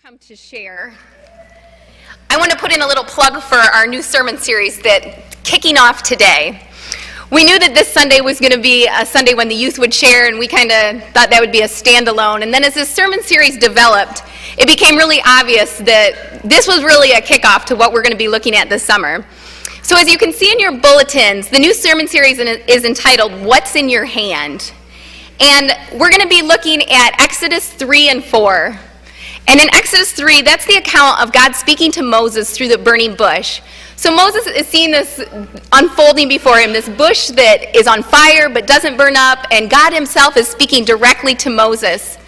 Come to share. I want to put in a little plug for our new sermon series that kicking off today. We knew that this Sunday was going to be a Sunday when the youth would share, and we kind of thought that would be a standalone. And then as this sermon series developed, it became really obvious that this was really a kickoff to what we're going to be looking at this summer. So as you can see in your bulletins, the new sermon series is entitled, What's in Your Hand? And we're going to be looking at Exodus 3 and 4. And in Exodus 3, that's the account of God speaking to Moses through the burning bush. So Moses is seeing this unfolding before him, this bush that is on fire but doesn't burn up, and God himself is speaking directly to Moses.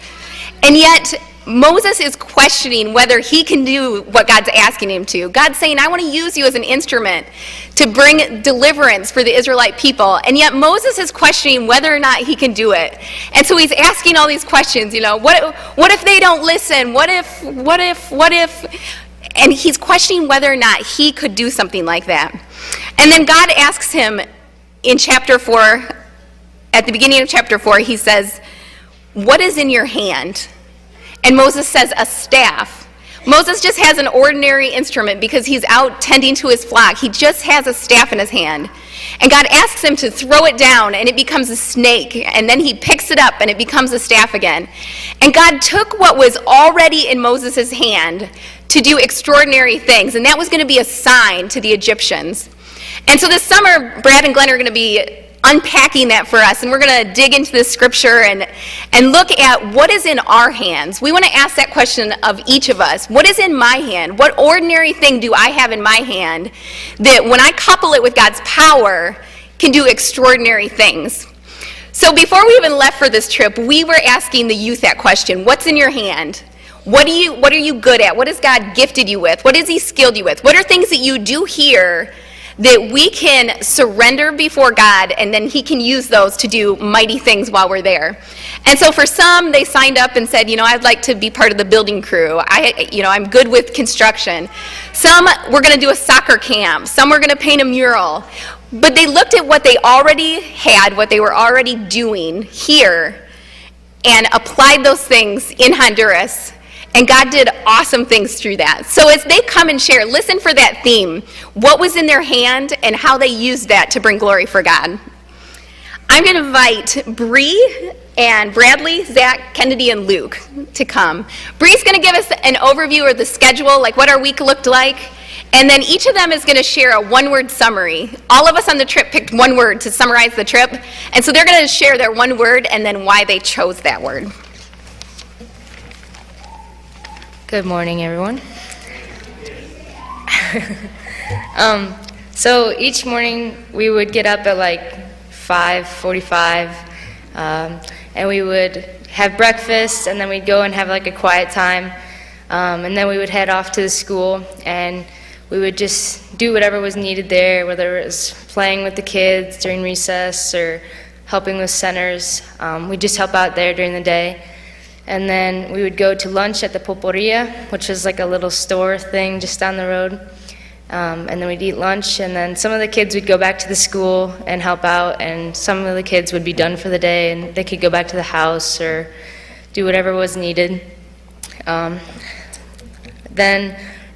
And yet, Moses is questioning whether he can do what God's asking him to. God's saying, I want to use you as an instrument to bring deliverance for the Israelite people. And yet Moses is questioning whether or not he can do it. And so he's asking all these questions, what if they don't listen? What if? And he's questioning whether or not he could do something like that. And then God asks him in chapter 4, at the beginning of chapter 4, he says, what is in your hand? And Moses says, a staff. Moses just has an ordinary instrument because he's out tending to his flock. He just has a staff in his hand. And God asks him to throw it down, and it becomes a snake. And then he picks it up, and it becomes a staff again. And God took what was already in Moses' hand to do extraordinary things. And that was going to be a sign to the Egyptians. And so this summer, Brad and Glenn are going to be unpacking that for us, and we're going to dig into this scripture and look at what is in our hands. We want to ask that question of each of us. What is in my hand? What ordinary thing do I have in my hand that when I couple it with God's power can do extraordinary things? So before we even left for this trip, we were asking the youth that question. What's in your hand? What are you good at? What has God gifted you with? What has he skilled you with? What are things that you do here that we can surrender before God, and then he can use those to do mighty things while we're there? And so for some, they signed up and said, I'd like to be part of the building crew. I'm good with construction. Some were going to do a soccer camp. Some were going to paint a mural. But they looked at what they already had, what they were already doing here, and applied those things in Honduras. And God did awesome things through that. So as they come and share, listen for that theme. What was in their hand and how they used that to bring glory for God. I'm going to invite Bree and Bradley, Zach, Kennedy, and Luke to come. Bree's going to give us an overview of the schedule, like what our week looked like. And then each of them is going to share a one-word summary. All of us on the trip picked one word to summarize the trip. And so they're going to share their one word and then why they chose that word. Good morning, everyone. So each morning we would get up at like 5:45, and we would have breakfast, and then we'd go and have like a quiet time, and then we would head off to the school, and we would just do whatever was needed there, whether it was playing with the kids during recess or helping with centers. We'd just help out there during the day. And then we would go to lunch at the Pulperia, which is like a little store thing just down the road. And then we'd eat lunch, and then some of the kids would go back to the school and help out, and some of the kids would be done for the day, and they could go back to the house or do whatever was needed. Then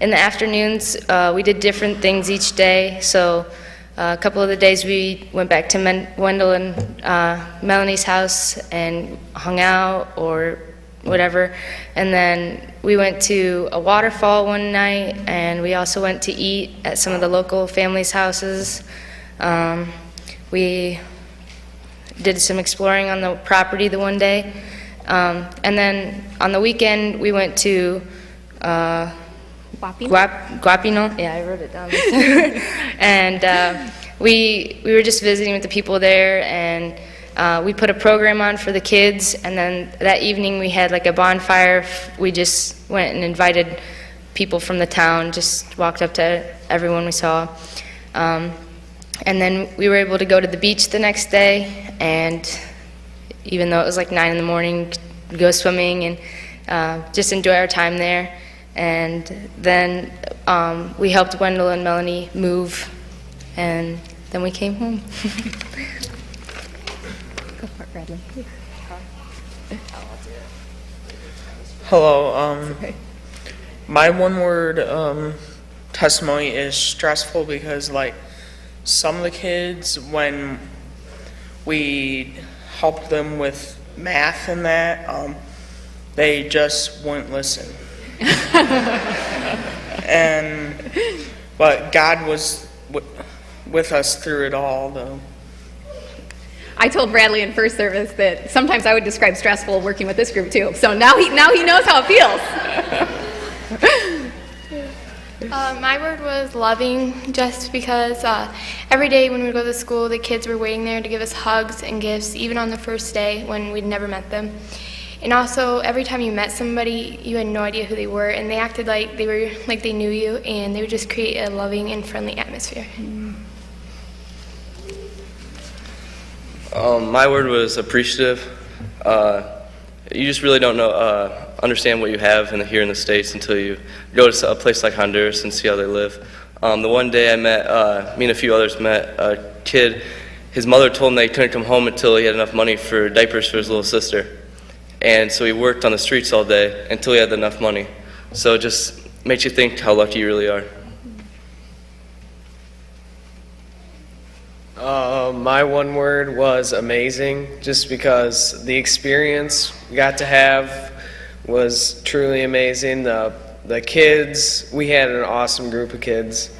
in the afternoons, we did different things each day. So a couple of the days we went back to Wendell and Melanie's house and hung out or whatever. And then we went to a waterfall one night, and we also went to eat at some of the local families' houses. We did some exploring on the property the one day. And then on the weekend, we went to Guapino. Yeah, I wrote it down. And we were just visiting with the people there, and we put a program on for the kids, and then that evening we had like a bonfire. We just went and invited people from the town, just walked up to everyone we saw. And then we were able to go to the beach the next day, and even though it was like 9 in the morning, we'd go swimming and just enjoy our time there. And then we helped Wendell and Melanie move, and then we came home. Go for it, Bradley. Hello. My one word testimony is stressful because, like, some of the kids, when we helped them with math and that, they just wouldn't listen. But God was with us through it all, though. I told Bradley in first service that sometimes I would describe stressful working with this group too. So now he knows how it feels. My word was loving, just because every day when we would go to school, the kids were waiting there to give us hugs and gifts, even on the first day when we'd never met them. And also, every time you met somebody, you had no idea who they were, and they acted like they knew you, and they would just create a loving and friendly atmosphere. My word was appreciative. You just really don't understand what you have here in the States until you go to a place like Honduras and see how they live. The one day I met, me and a few others met a kid. His mother told him that he couldn't come home until he had enough money for diapers for his little sister. And so he worked on the streets all day until he had enough money. So it just makes you think how lucky you really are. My one word was amazing, just because the experience we got to have was truly amazing. The kids, we had an awesome group of kids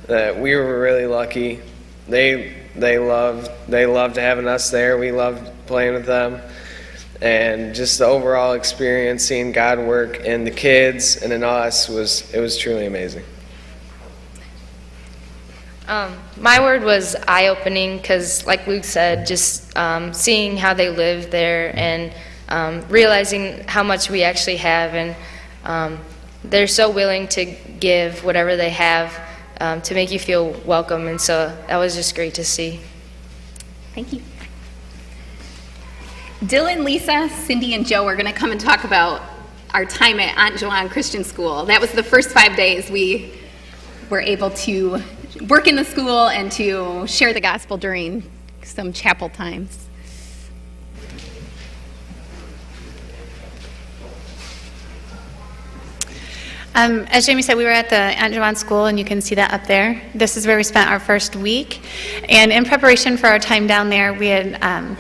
that we were really lucky. They loved having us there. We loved playing with them. And just the overall experience, seeing God work in the kids and in us, was truly amazing. My word was eye-opening because, like Luke said, just seeing how they live there and realizing how much we actually have, and they're so willing to give whatever they have to make you feel welcome, and so that was just great to see. Thank you. Dylan, Lisa, Cindy, and Joe are going to come and talk about our time at Aunt Joanne Christian School. That was the first 5 days we were able to work in the school and to share the gospel during some chapel times. As Jamie said, we were at the Aunt Joanne School, and you can see that up there. This is where we spent our first week. And in preparation for our time down there, we had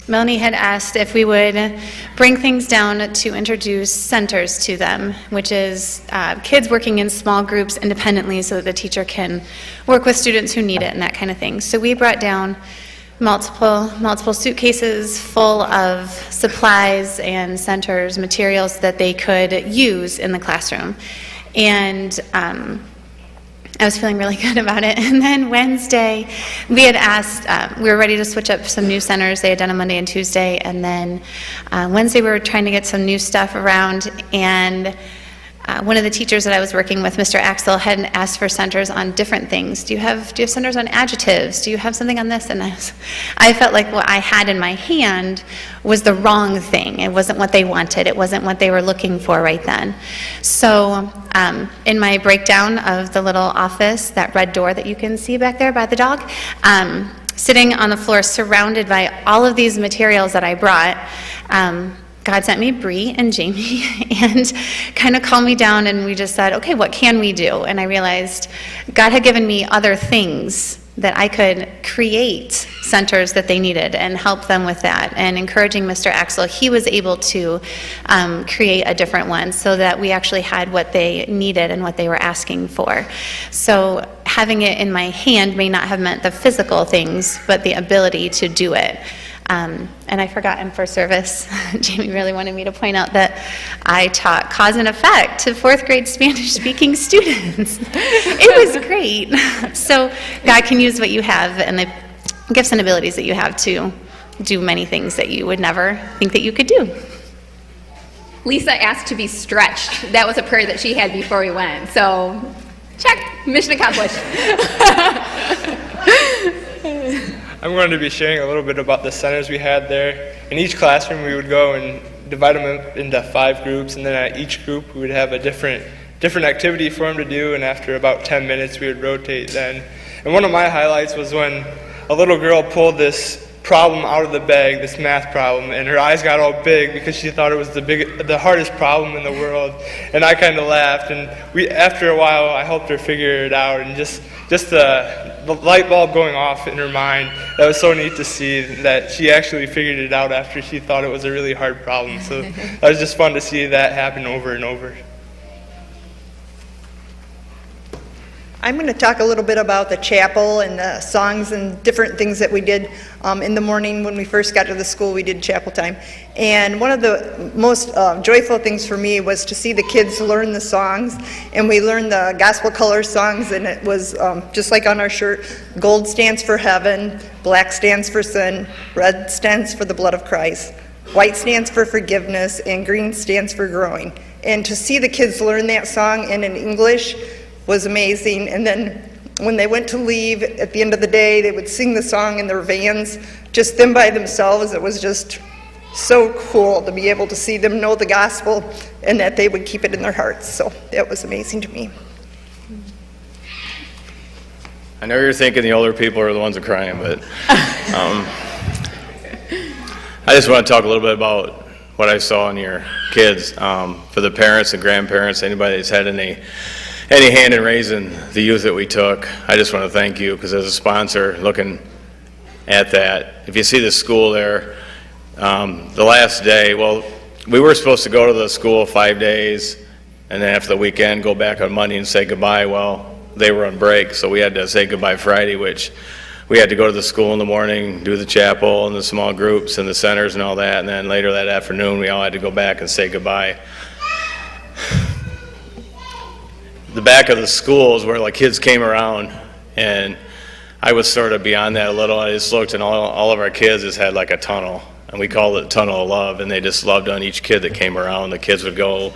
Melanie had asked if we would bring things down to introduce centers to them, which is kids working in small groups independently so that the teacher can work with students who need it and that kind of thing. So we brought down multiple suitcases full of supplies and centers, materials that they could use in the classroom. And I was feeling really good about it. And then Wednesday, we had asked, we were ready to switch up some new centers. They had done a Monday and Tuesday. And then Wednesday, we were trying to get some new stuff around. And one of the teachers that I was working with, Mr. Axel, had asked for centers on different things. Do you have centers on adjectives? Do you have something on this? And I felt like what I had in my hand was the wrong thing. It wasn't what they wanted. It wasn't what they were looking for right then. So in my breakdown of the little office, that red door that you can see back there by the dog, sitting on the floor surrounded by all of these materials that I brought, God sent me Bree and Jamie and kind of calmed me down, and we just said, okay, what can we do? And I realized God had given me other things that I could create centers that they needed and help them with that. And encouraging Mr. Axel, he was able to create a different one so that we actually had what they needed and what they were asking for. So having it in my hand may not have meant the physical things, but the ability to do it. And I forgot in first service, Jamie really wanted me to point out that I taught cause and effect to fourth grade Spanish-speaking students. It was great. So God can use what you have and the gifts and abilities that you have to do many things that you would never think that you could do. Lisa asked to be stretched. That was a prayer that she had before we went. So, check, mission accomplished. I'm going to be sharing a little bit about the centers we had there. In each classroom, we would go and divide them into 5 groups, and then at each group, we would have a different activity for them to do, and after about 10 minutes, we would rotate then. And one of my highlights was when a little girl pulled this problem out of the bag, this math problem, and her eyes got all big because she thought it was the hardest problem in the world. And I kind of laughed, and after a while I helped her figure it out, and just the light bulb going off in her mind, that was so neat to see that she actually figured it out after she thought it was a really hard problem. So that was just fun to see that happen over and over. I'm going to talk a little bit about the chapel and the songs and different things that we did in the morning when we first got to the school. We did chapel time. And one of the most joyful things for me was to see the kids learn the songs. And we learned the gospel color songs, and it was just like on our shirt. Gold stands for heaven, black stands for sin, red stands for the blood of Christ, white stands for forgiveness, and green stands for growing. And to see the kids learn that song and in English was amazing. And then when they went to leave at the end of the day, they would sing the song in their vans, just them by themselves. It was just so cool to be able to see them know the gospel and that they would keep it in their hearts. So that was amazing to me. I know you're thinking the older people are the ones that are crying, but I just want to talk a little bit about what I saw in your kids. For the parents and grandparents, anybody that's had any hand in raising the youth that we took, I just want to thank you, because as a sponsor looking at that, if you see the school there, the last day, well, we were supposed to go to the school 5 days, and then after the weekend go back on Monday and say goodbye. Well, they were on break, so we had to say goodbye Friday, which we had to go to the school in the morning, do the chapel and the small groups and the centers and all that, and then later that afternoon we all had to go back and say goodbye. The back of the school is where like kids came around, and I was sort of beyond that a little. I just looked, and all of our kids just had like a tunnel, and we called it Tunnel of Love, and they just loved on each kid that came around. The kids would go,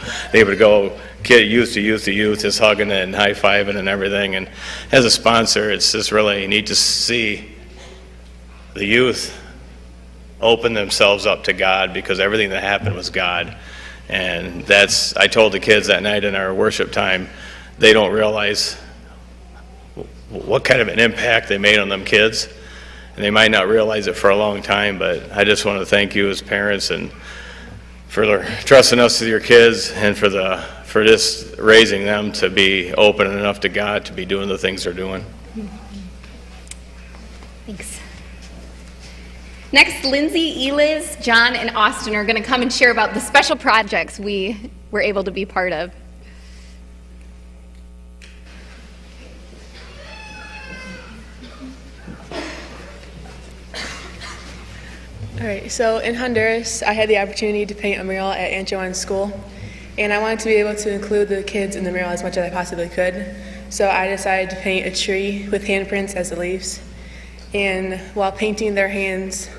kid, youth to youth to youth, just hugging and high-fiving and everything. And as a sponsor, it's just really neat to see the youth open themselves up to God, because everything that happened was God. And I told the kids that night in our worship time, they don't realize what kind of an impact they made on them kids. And they might not realize it for a long time, but I just want to thank you as parents and for trusting us with your kids, and for just raising them to be open enough to God to be doing the things they're doing. Thanks. Next, Lindsay, Eliz, John, and Austin are going to come and share about the special projects we were able to be part of. All right, so in Honduras, I had the opportunity to paint a mural at Aunt Joanne's school, and I wanted to be able to include the kids in the mural as much as I possibly could. So I decided to paint a tree with handprints as the leaves. And while painting their hands,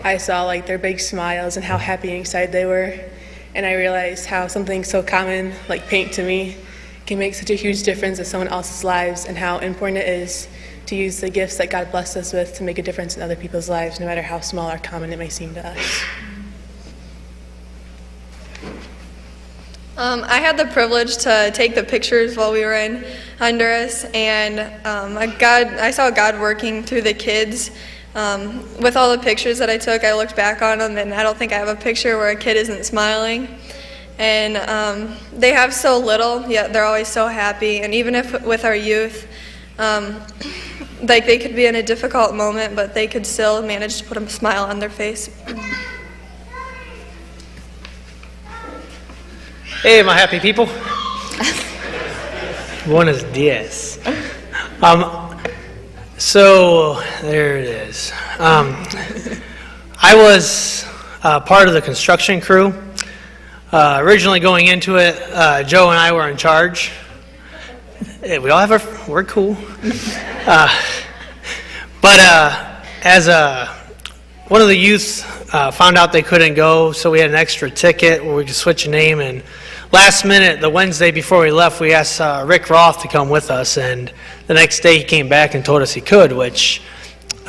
I saw like their big smiles and how happy and excited they were. And I realized how something so common like paint to me can make such a huge difference in someone else's lives, and how important it is to use the gifts that God blessed us with to make a difference in other people's lives, no matter how small or common it may seem to us. I had the privilege to take the pictures while we were in Honduras, and I saw God working through the kids. With all the pictures that I took, I looked back on them, and I don't think I have a picture where a kid isn't smiling. And they have so little, yet they're always so happy. And even if with our youth, like they could be in a difficult moment, but they could still manage to put a smile on their face. Hey, my happy people. Buenos dias. So there it is. I was part of the construction crew. Originally going into it, Joe and I were in charge. Hey, we all have we're cool. But as one of the youth found out they couldn't go, so we had an extra ticket where we could switch a name. And last minute, the Wednesday before we left, we asked Rick Roth to come with us. And the next day he came back and told us he could, which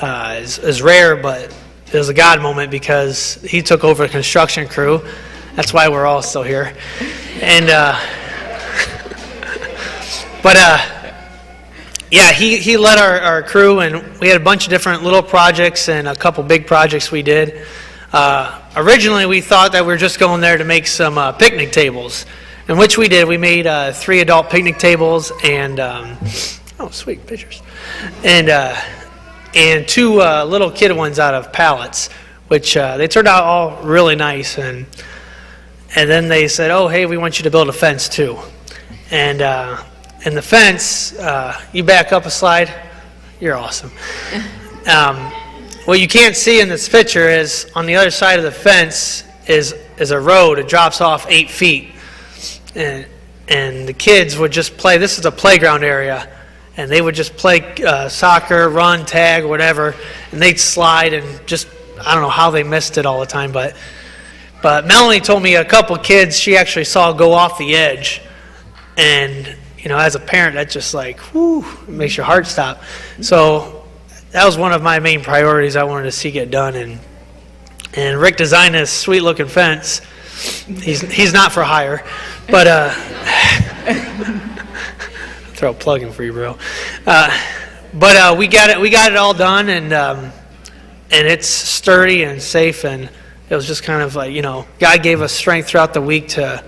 is rare, but it was a God moment because he took over the construction crew. That's why we're all still here. And yeah, he led our crew, and we had a bunch of different little projects and a couple big projects we did. Originally, we thought that we were just going there to make some picnic tables, and which we did. We made 3 adult picnic tables and, oh, sweet, pictures. And 2 little kid ones out of pallets, which they turned out all really nice. And then they said, oh, hey, we want you to build a fence too. And the fence, you back up a slide, you're awesome. What you can't see in this picture is on the other side of the fence is a road. It drops off 8 feet. And the kids would just play. This is a playground area. And they would just play soccer, run, tag, whatever. And they'd slide and just, I don't know how they missed it all the time. But Melanie told me a couple kids she actually saw go off the edge. And, you know, as a parent, that's just like, whoo, it makes your heart stop. So that was one of my main priorities I wanted to see get done. And Rick designed this sweet-looking fence. He's not for hire, but throw a plug in for you, bro. But we got it all done, and it's sturdy and safe, and it was just kind of like, you know, God gave us strength throughout the week to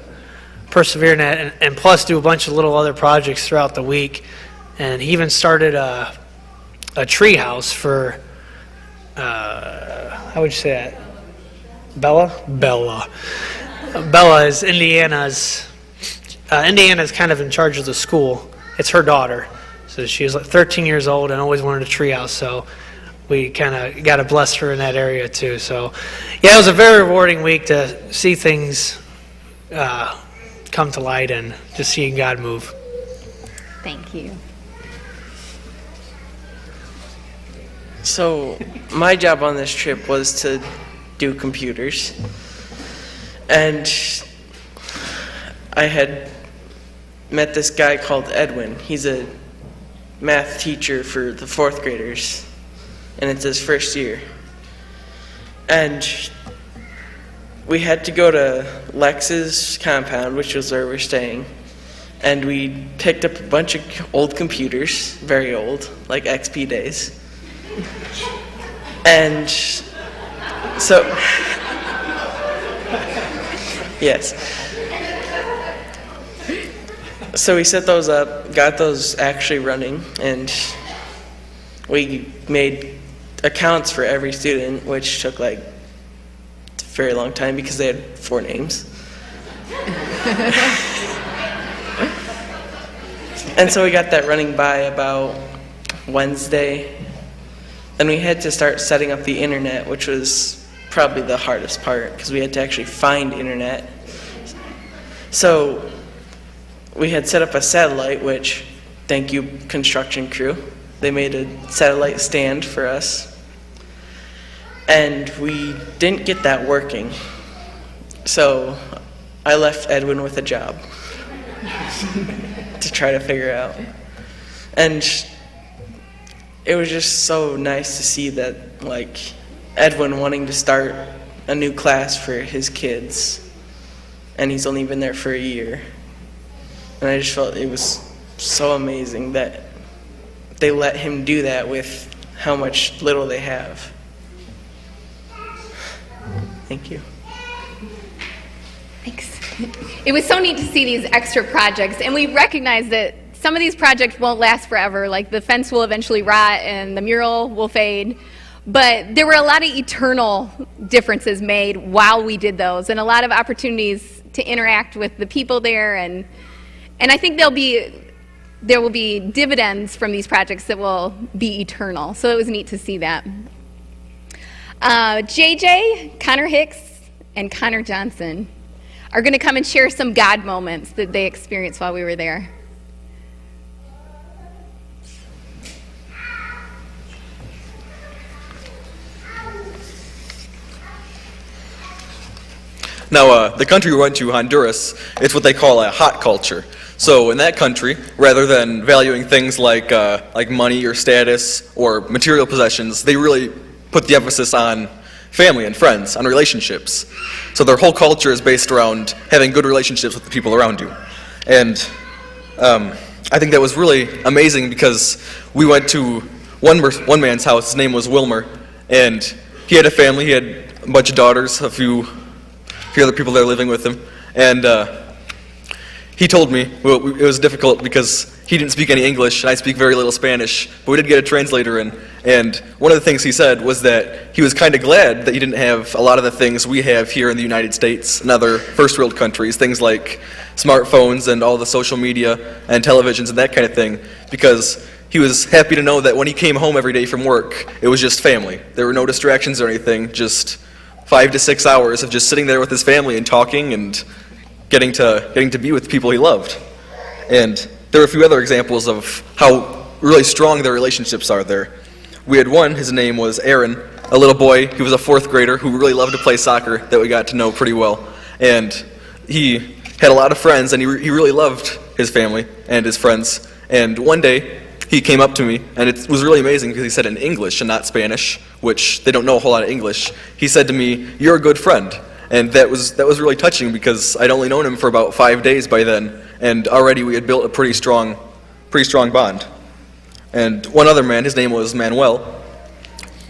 persevere in that, and plus do a bunch of little other projects throughout the week. And he even started a tree house for how would you say that? Bella is Indiana's kind of in charge of the school. It's her daughter. So she was like 13 years old and always wanted a treehouse. So we kind of got to bless her in that area too. So yeah, it was a very rewarding week to see things come to light and just seeing God move. Thank you. So my job on this trip was to do computers. And I had met this guy called Edwin. He's a math teacher for the 4th graders, and it's his first year. And we had to go to Lex's compound, which was where we're staying, and we picked up a bunch of old computers, very old, like XP days. And so, yes. So we set those up, got those actually running, and we made accounts for every student, which took like a very long time because they had 4 names. And so we got that running by about Wednesday. And we had to start setting up the internet, which was probably the hardest part because we had to actually find internet. So we had set up a satellite, which, thank you, construction crew. They made a satellite stand for us. And we didn't get that working. So I left Edwin with a job to try to figure out. And it was just so nice to see that, like, Edwin wanting to start a new class for his kids, and he's only been there for a year. And I just felt it was so amazing that they let him do that with how much little they have. Thank you. Thanks. It was so neat to see these extra projects, and we recognize that some of these projects won't last forever, like the fence will eventually rot and the mural will fade, but there were a lot of eternal differences made while we did those, and a lot of opportunities to interact with the people there, and I think there will be dividends from these projects that will be eternal, so it was neat to see that. JJ, Connor Hicks, and Connor Johnson are going to come and share some God moments that they experienced while we were there. Now, the country we went to, Honduras, it's what they call a hot culture. So in that country, rather than valuing things like money or status or material possessions, they really put the emphasis on family and friends, on relationships. So their whole culture is based around having good relationships with the people around you. And I think that was really amazing because we went to one man's house. His name was Wilmer, and he had a family. He had a bunch of daughters, a few other people there living with him, and he told me it was difficult because he didn't speak any English, and I speak very little Spanish, but we did get a translator in, and one of the things he said was that he was kind of glad that he didn't have a lot of the things we have here in the United States and other first world countries, things like smartphones and all the social media and televisions and that kind of thing, because he was happy to know that when he came home every day from work, it was just family. There were no distractions or anything, just 5 to 6 hours of just sitting there with his family and talking and getting to be with people he loved. And there were a few other examples of how really strong their relationships are there. We had one, his name was Aaron, a little boy. He was a 4th grader who really loved to play soccer that we got to know pretty well. And he had a lot of friends, and he really loved his family and his friends. And one day, he came up to me, and it was really amazing because he said in English and not Spanish, which they don't know a whole lot of English. He said to me, "You're a good friend." And that was really touching because I'd only known him for about 5 days by then, and already we had built a pretty strong bond. And one other man, his name was Manuel.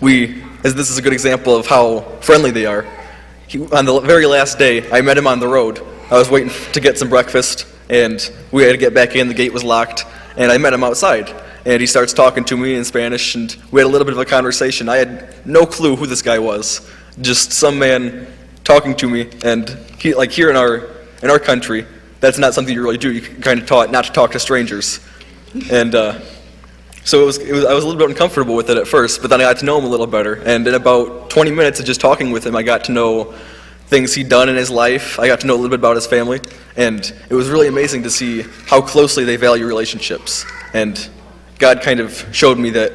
This is a good example of how friendly they are. On the very last day, I met him on the road. I was waiting to get some breakfast, and we had to get back in. The gate was locked, and I met him outside. And he starts talking to me in Spanish, and we had a little bit of a conversation. I had no clue who this guy was, just some man talking to me. And here in our country, that's not something you really do. You kind of taught not to talk to strangers, and so I was a little bit uncomfortable with it at first. But then I got to know him a little better, and in about 20 minutes of just talking with him, I got to know things he'd done in his life. I got to know a little bit about his family, and it was really amazing to see how closely they value relationships. And God kind of showed me that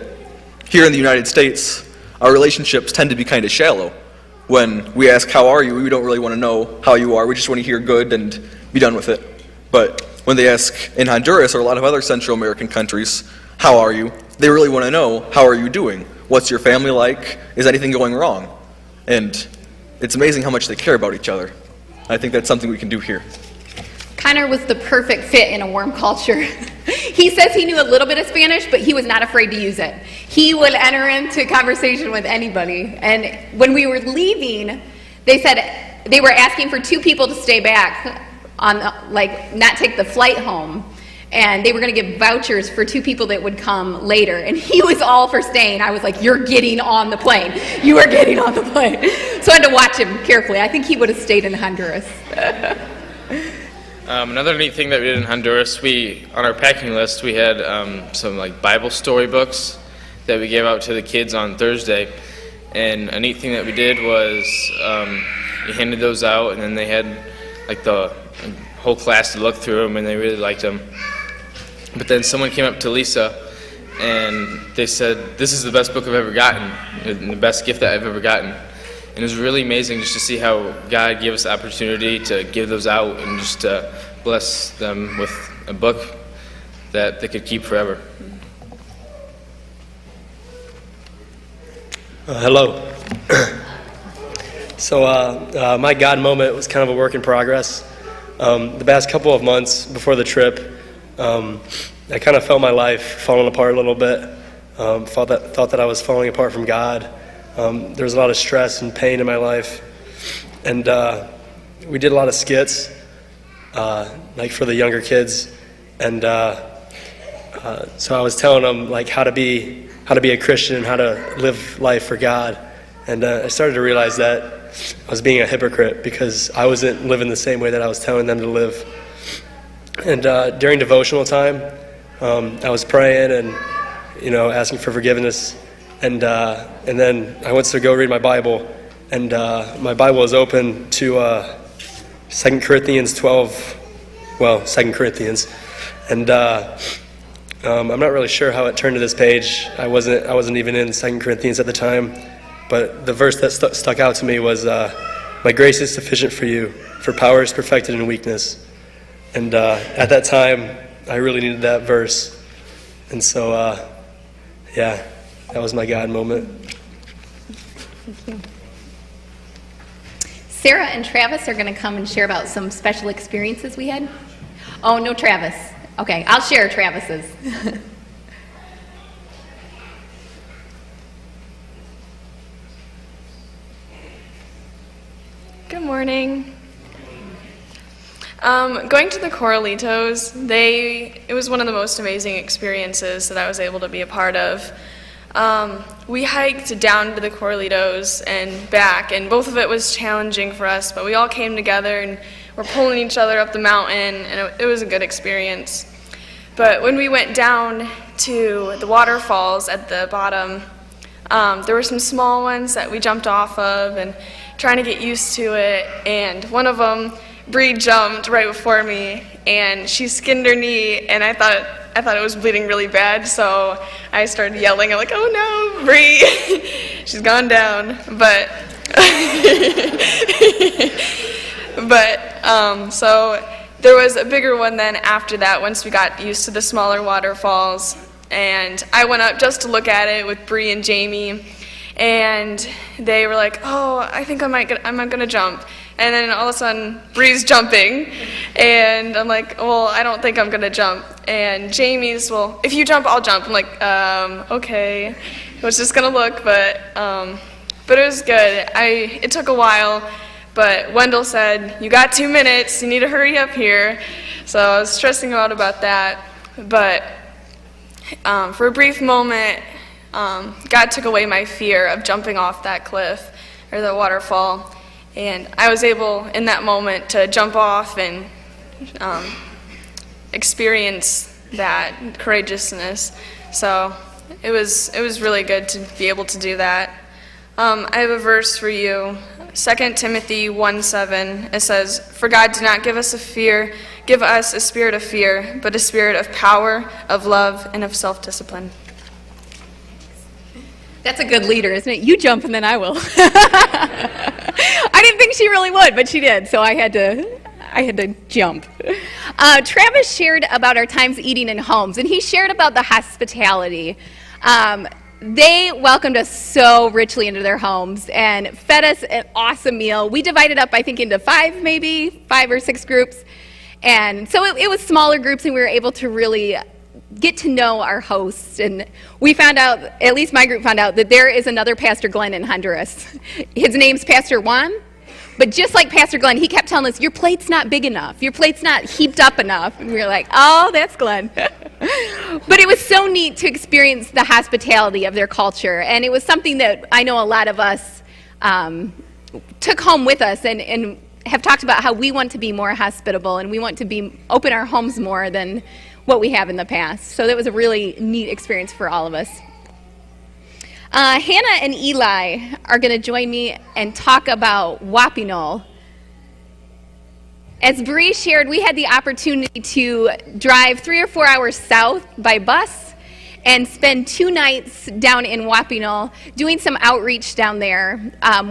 here in the United States, our relationships tend to be kind of shallow. When we ask, "How are you?" we don't really want to know how you are. We just want to hear good and be done with it. But when they ask in Honduras or a lot of other Central American countries, "How are you?" they really want to know, "How are you doing? What's your family like? Is anything going wrong?" And it's amazing how much they care about each other. I think that's something we can do here. Connor was the perfect fit in a warm culture. He says he knew a little bit of Spanish, but he was not afraid to use it. He would enter into conversation with anybody. And when we were leaving, they said they were asking for 2 people to stay back on, not take the flight home. And they were going to give vouchers for 2 people that would come later. And he was all for staying. I was like, "You're getting on the plane. You are getting on the plane." So I had to watch him carefully. I think he would have stayed in Honduras. Another neat thing that we did in Honduras, on our packing list, we had some Bible storybooks that we gave out to the kids on Thursday. And a neat thing that we did was we handed those out, and then they had the whole class to look through them, and they really liked them. But then someone came up to Lisa, and they said, "This is the best book I've ever gotten, and the best gift that I've ever gotten." And it was really amazing just to see how God gave us the opportunity to give those out and just to bless them with a book that they could keep forever. Hello. So my God moment was kind of a work in progress. The past couple of months before the trip, I kind of felt my life falling apart a little bit. Thought that I was falling apart from God. There was a lot of stress and pain in my life, and we did a lot of skits, for the younger kids, and so I was telling them how to be a Christian and how to live life for God, and I started to realize that I was being a hypocrite because I wasn't living the same way that I was telling them to live. And during devotional time, I was praying and asking for forgiveness. And then I went to go read my Bible, and my Bible was open to 2 Corinthians 12, 2 Corinthians, and I'm not really sure how it turned to this page. I wasn't even in 2 Corinthians at the time, but the verse that stuck out to me was, "My grace is sufficient for you, for power is perfected in weakness." And at that time, I really needed that verse, and so that was my God moment. Thank you. Sarah and Travis are going to come and share about some special experiences we had. Oh, no Travis. Okay, I'll share Travis's. Good morning. Going to the Corralitos, it was one of the most amazing experiences that I was able to be a part of. We hiked down to the Corralitos and back, and both of it was challenging for us, but we all came together and were pulling each other up the mountain, and it was a good experience. But when we went down to the waterfalls at the bottom, there were some small ones that we jumped off of and trying to get used to it, and one of them, Bree jumped right before me, and she skinned her knee, and I thought it was bleeding really bad, so I started yelling. I'm like, "Oh no, Bree, she's gone down." So there was a bigger one then after that once we got used to the smaller waterfalls, and I went up just to look at it with Bree and Jamie, and they were like, "Oh, I think I'm gonna jump." And then all of a sudden, Bree's jumping, and I'm like, "Well, I don't think I'm gonna jump." And Jamie's, "Well, if you jump, I'll jump." I'm like, "Okay." I was just gonna look, but it was good. It took a while, but Wendell said, "You got 2 minutes. You need to hurry up here." So I was stressing out about that, but for a brief moment, God took away my fear of jumping off that cliff or the waterfall. And I was able, in that moment, to jump off and experience that courageousness. So it was really good to be able to do that. I have a verse for you, 2 Timothy 1:7. It says, "For God did not give us a spirit of fear, but a spirit of power, of love, and of self-discipline." That's a good leader, isn't it? You jump and then I will. I didn't think she really would, but she did, so I had to jump. Travis shared about our times eating in homes, and he shared about the hospitality. They welcomed us so richly into their homes and fed us an awesome meal. We divided up, I think, into 5 or 6 groups. And so it was smaller groups, and we were able to really get to know our hosts. And we found out, at least my group found out, that there is another Pastor Glenn in Honduras. His name's Pastor Juan. But just like Pastor Glenn, he kept telling us, "Your plate's not big enough. Your plate's not heaped up enough." And we were like, "Oh, that's Glenn." But it was so neat to experience the hospitality of their culture. And it was something that I know a lot of us took home with us and have talked about how we want to be more hospitable and we want to open our homes more than what we have in the past. So that was a really neat experience for all of us. Hannah and Eli are going to join me and talk about Wapinol. As Bree shared, we had the opportunity to drive 3 or 4 hours south by bus and spend 2 nights down in Wapinol doing some outreach down there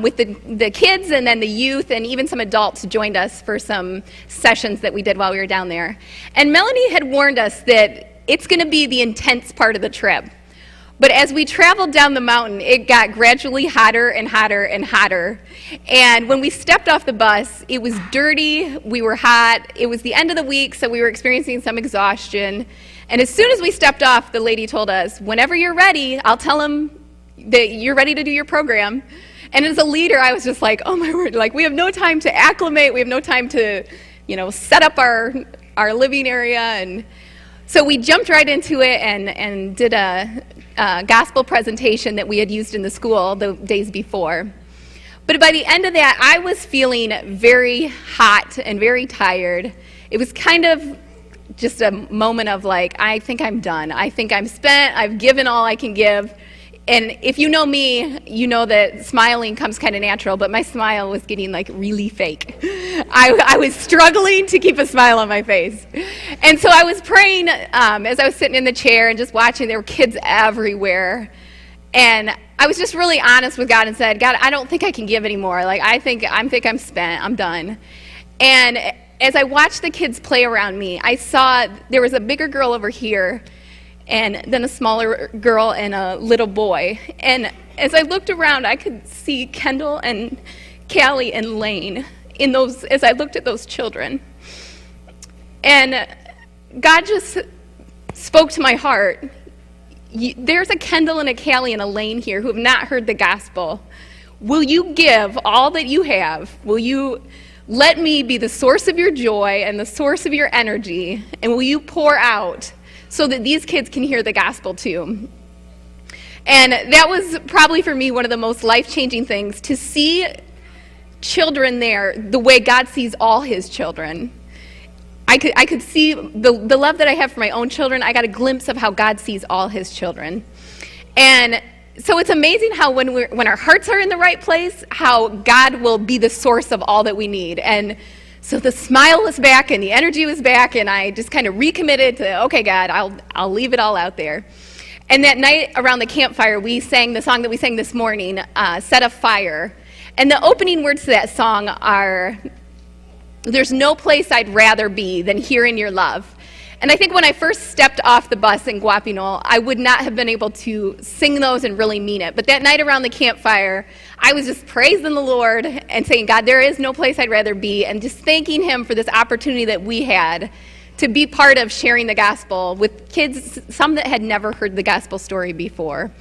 with the kids, and then the youth, and even some adults joined us for some sessions that we did while we were down there. And Melanie had warned us that it's going to be the intense part of the trip. But as we traveled down the mountain, it got gradually hotter and hotter and hotter. And when we stepped off the bus, it was dirty, we were hot, it was the end of the week, so we were experiencing some exhaustion. And as soon as we stepped off, the lady told us, "Whenever you're ready, I'll tell them that you're ready to do your program." And as a leader, I was just like, "Oh my word, like we have no time to acclimate, we have no time to, set up our living area." And so we jumped right into it and did a gospel presentation that we had used in the school the days before. But by the end of that, I was feeling very hot and very tired. It was kind of just a moment of like, I think I'm done. I think I'm spent. I've given all I can give. And if you know me, you know that smiling comes kind of natural, but my smile was getting like really fake. I was struggling to keep a smile on my face. And so I was praying as I was sitting in the chair and just watching. There were kids everywhere. And I was just really honest with God and said, "God, I don't think I can give anymore. Like, I think I'm spent. I'm done." And as I watched the kids play around me, I saw there was a bigger girl over here and then a smaller girl and a little boy. And as I looked around, I could see Kendall and Callie and Lane as I looked at those children. And God just spoke to my heart. There's a Kendall and a Callie and a Lane here who have not heard the gospel. Will you give all that you have? Will you let me be the source of your joy and the source of your energy? And will you pour out so that these kids can hear the gospel too? And that was probably for me one of the most life-changing things, to see children there the way God sees all his children. I could see the love that I have for my own children. I got a glimpse of how God sees all his children. And so it's amazing how when our hearts are in the right place, how God will be the source of all that we need. And so the smile was back and the energy was back, and I just kind of recommitted to, okay, God, I'll leave it all out there. And that night around the campfire, we sang the song that we sang this morning, Set a Fire. And the opening words to that song are, there's no place I'd rather be than here in your love. And I think when I first stepped off the bus in Guapinol, I would not have been able to sing those and really mean it. But that night around the campfire, I was just praising the Lord and saying, God, there is no place I'd rather be, and just thanking him for this opportunity that we had to be part of sharing the gospel with kids, some that had never heard the gospel story before.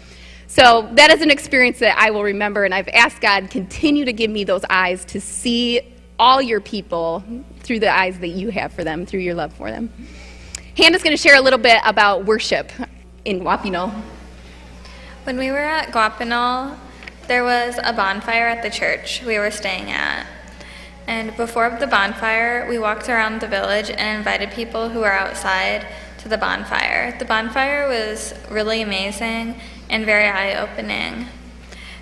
So that is an experience that I will remember, and I've asked God, continue to give me those eyes to see all your people through the eyes that you have for them, through your love for them. Hannah's going to share a little bit about worship in Guapinol. When we were at Guapinol, there was a bonfire at the church we were staying at. And before the bonfire, we walked around the village and invited people who were outside to the bonfire. The bonfire was really amazing and very eye-opening.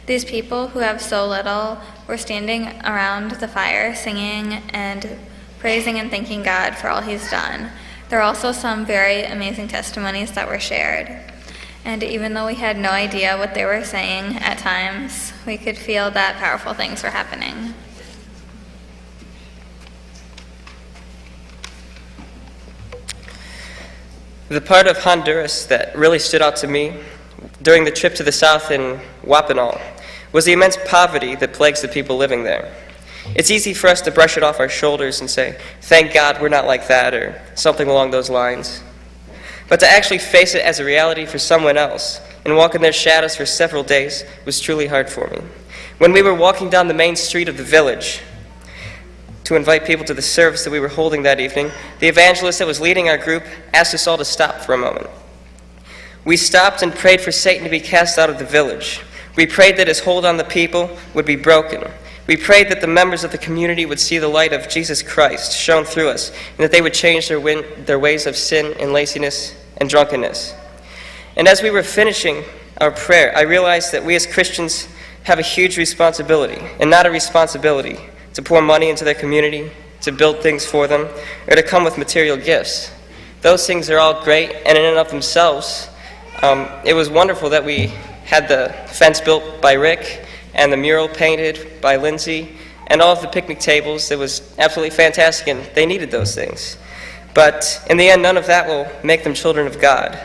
These people who have so little were standing around the fire singing and praising and thanking God for all he's done. There are also some very amazing testimonies that were shared. And even though we had no idea what they were saying at times, we could feel that powerful things were happening. The part of Honduras that really stood out to me during the trip to the south in Guapinol was the immense poverty that plagues the people living there. It's easy for us to brush it off our shoulders and say, thank God we're not like that, or something along those lines. But to actually face it as a reality for someone else and walk in their shadows for several days was truly hard for me. When we were walking down the main street of the village to invite people to the service that we were holding that evening, the evangelist that was leading our group asked us all to stop for a moment. We stopped and prayed for Satan to be cast out of the village. We prayed that his hold on the people would be broken. We prayed that the members of the community would see the light of Jesus Christ shone through us, and that they would change their ways of sin and laziness and drunkenness. And as we were finishing our prayer, I realized that we as Christians have a huge responsibility, and not a responsibility to pour money into their community, to build things for them, or to come with material gifts. Those things are all great, and in and of themselves, it was wonderful that we had the fence built by Rick and the mural painted by Lindsay and all of the picnic tables. It was absolutely fantastic, and they needed those things. But in the end, none of that will make them children of God.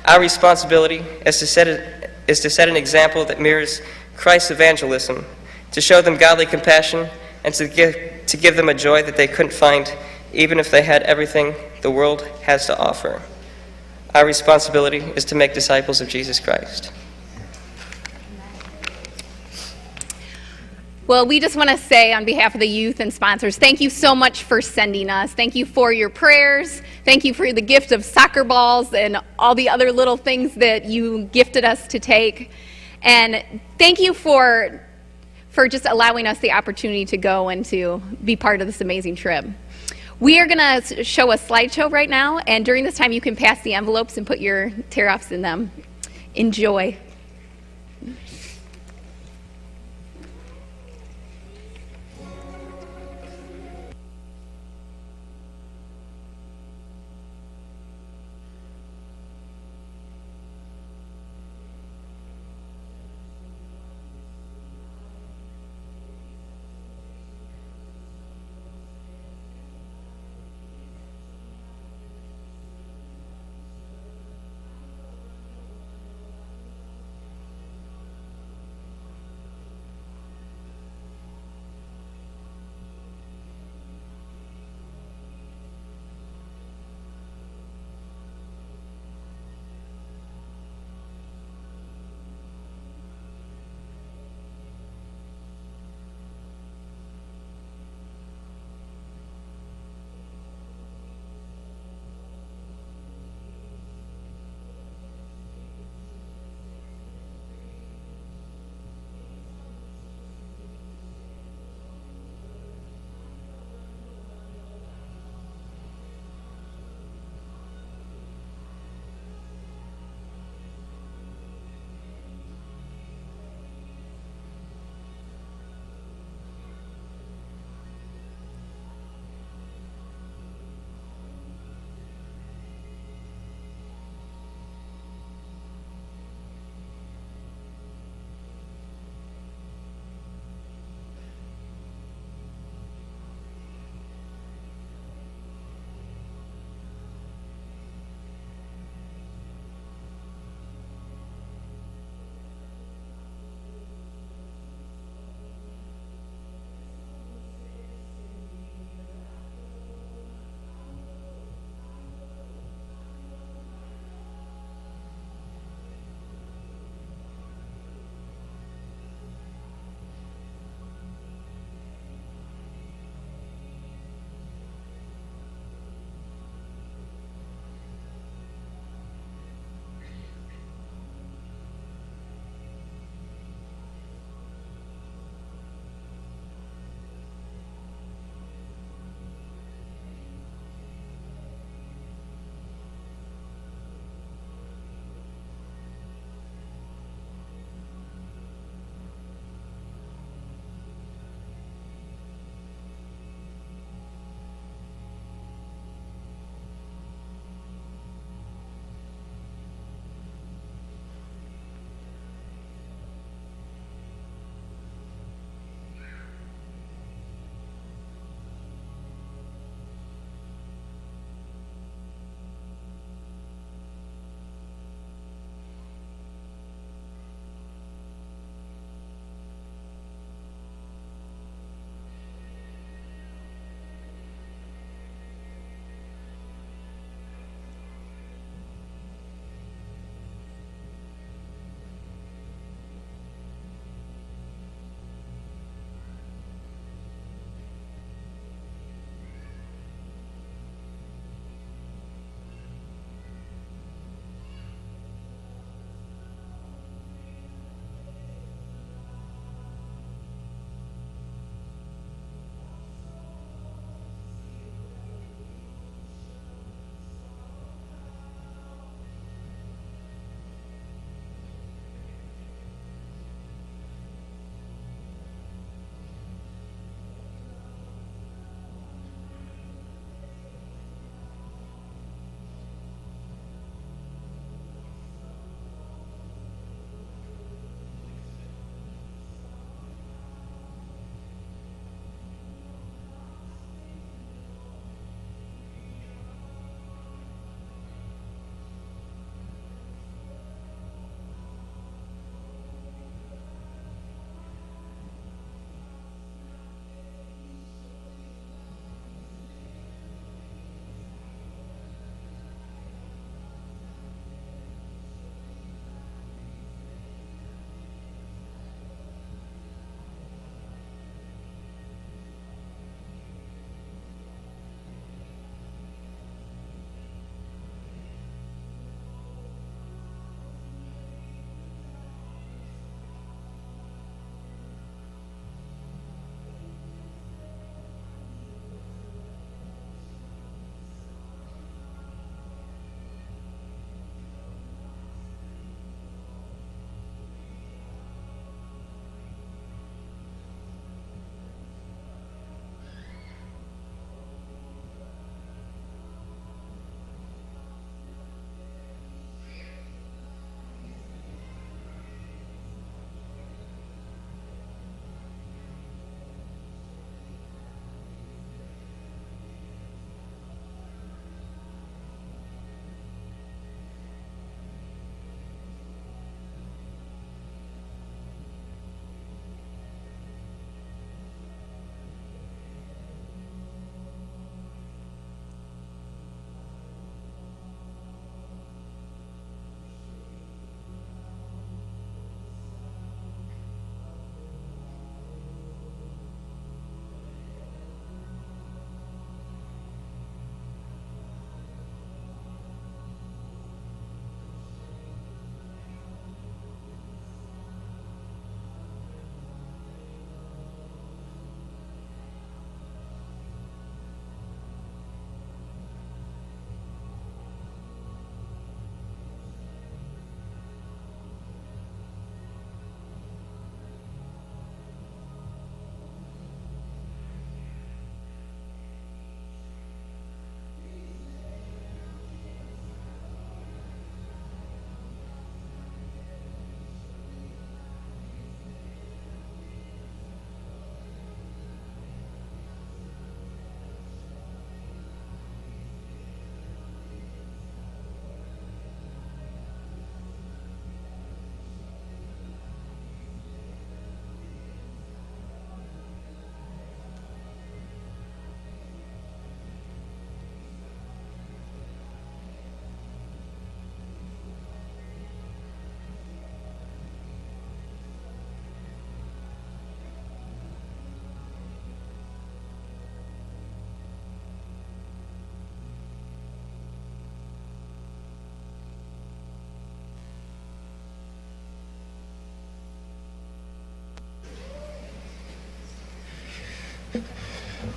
Our responsibility is to set an example that mirrors Christ's evangelism, to show them godly compassion, and to give them a joy that they couldn't find even if they had everything the world has to offer. Our responsibility is to make disciples of Jesus Christ. Well, we just want to say on behalf of the youth and sponsors, thank you so much for sending us. Thank you for your prayers. Thank you for the gift of soccer balls and all the other little things that you gifted us to take. And thank you for just allowing us the opportunity to go and to be part of this amazing trip. We are going to show a slideshow right now, and during this time you can pass the envelopes and put your tear-offs in them. Enjoy.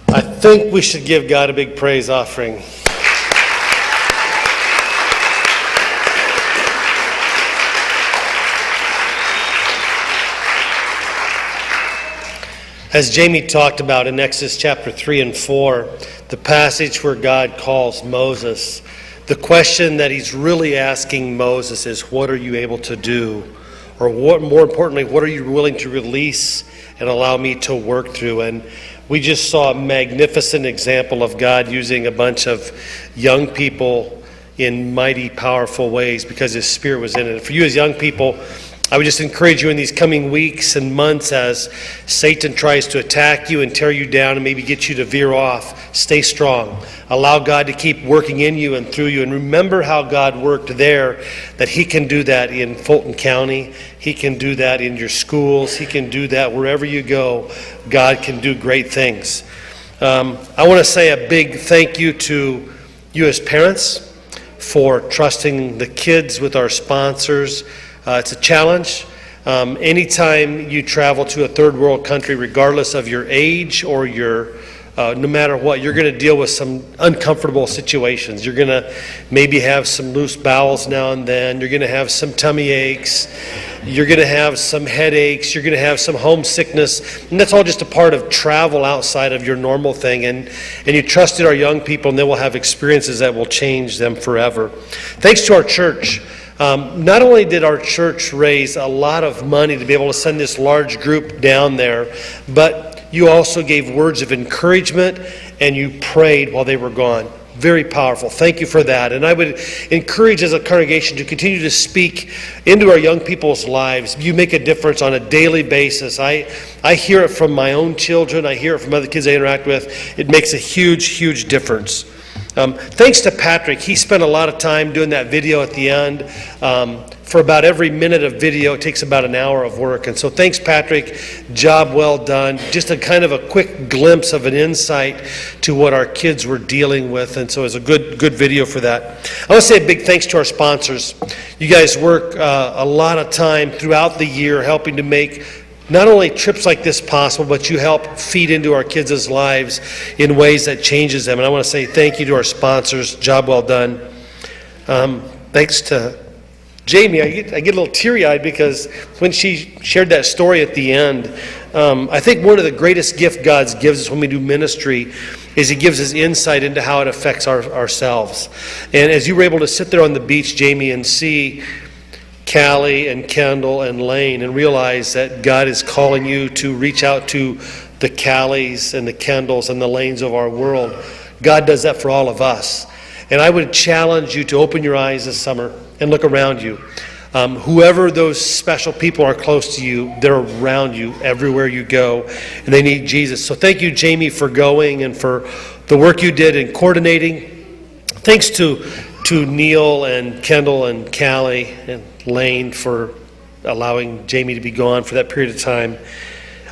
I think we should give God a big praise offering. As Jamie talked about in Exodus chapter 3 and 4, the passage where God calls Moses, the question that he's really asking Moses is, what are you able to do? Or what, more importantly, what are you willing to release and allow me to work through? And we just saw a magnificent example of God using a bunch of young people in mighty, powerful ways because His Spirit was in it. For you as young people, I would just encourage you in these coming weeks and months as Satan tries to attack you and tear you down and maybe get you to veer off, stay strong. Allow God to keep working in you and through you. And remember how God worked there, that He can do that in Fulton County. He can do that in your schools. He can do that wherever you go. God can do great things. I want to say a big thank you to you as parents for trusting the kids with our sponsors. It's a challenge. Anytime you travel to a third world country, regardless of your age or your, no matter what, you're going to deal with some uncomfortable situations. You're going to maybe have some loose bowels now and then. You're going to have some tummy aches. You're going to have some headaches. You're going to have some homesickness. And that's all just a part of travel outside of your normal thing. And you trusted our young people, and they will have experiences that will change them forever. Thanks to our church. Not only did our church raise a lot of money to be able to send this large group down there, but you also gave words of encouragement and you prayed while they were gone. Very powerful. Thank you for that. And I would encourage as a congregation to continue to speak into our young people's lives. You make a difference on a daily basis. I hear it from my own children. I hear it from other kids I interact with. It makes a huge, huge difference. Thanks to Patrick. He spent a lot of time doing that video at the end. For about every minute of video, it takes about an hour of work. And so thanks, Patrick. Job well done. Just a kind of a quick glimpse of an insight to what our kids were dealing with. And so it was a good video for that. I want to say a big thanks to our sponsors. You guys work a lot of time throughout the year helping to make not only trips like this possible, but you help feed into our kids' lives in ways that changes them. And I want to say thank you to our sponsors. Job well done. Thanks to Jamie. I get a little teary-eyed because when she shared that story at the end, I think one of the greatest gifts God gives us when we do ministry is He gives us insight into how it affects ourselves. And as you were able to sit there on the beach, Jamie, and see Callie and Kendall and Lane and realize that God is calling you to reach out to the Callies and the Kendalls and the Lanes of our world. God does that for all of us. And I would challenge you to open your eyes this summer and look around you. Whoever those special people are close to you, they're around you everywhere you go, and they need Jesus. So thank you, Jamie, for going and for the work you did in coordinating. Thanks to Neil and Kendall and Callie and Lane for allowing Jamie to be gone for that period of time.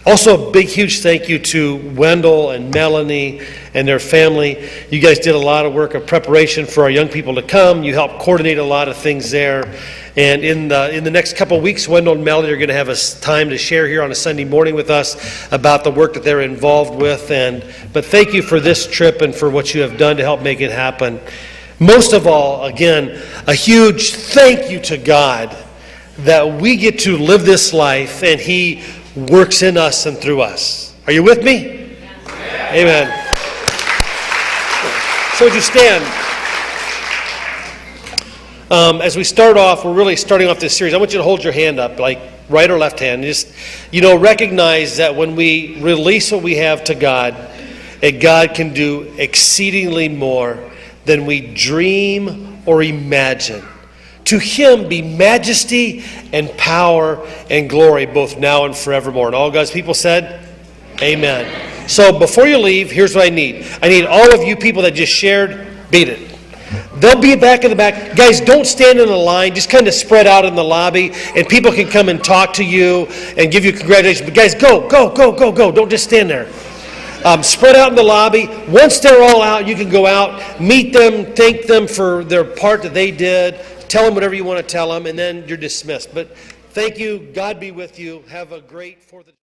Also, a big, huge thank you to Wendell and Melanie and their family. You guys did a lot of work of preparation for our young people to come. You helped coordinate a lot of things there. And in the next couple of weeks, Wendell and Melanie are going to have a time to share here on a Sunday morning with us about the work that they're involved with. But thank you for this trip and for what you have done to help make it happen. Most of all, again, a huge thank you to God that we get to live this life and He works in us and through us. Are you with me? Yeah. Amen. So would you stand? As we start off, we're really starting off this series. I want you to hold your hand up, like right or left hand. Just, recognize that when we release what we have to God, that God can do exceedingly more than we dream or imagine. To Him be majesty and power and glory, both now and forevermore. And all God's people said, amen. So before you leave, here's what I need. I need all of you people that just shared, beat it. They'll be back in the back. Guys, don't stand in a line. Just kind of spread out in the lobby, and people can come and talk to you and give you congratulations. But guys, go. Don't just stand there. Spread out in the lobby. Once they're all out, you can go out, meet them, thank them for their part that they did, tell them whatever you want to tell them, and then you're dismissed. But thank you. God be with you. Have a great 4th of July.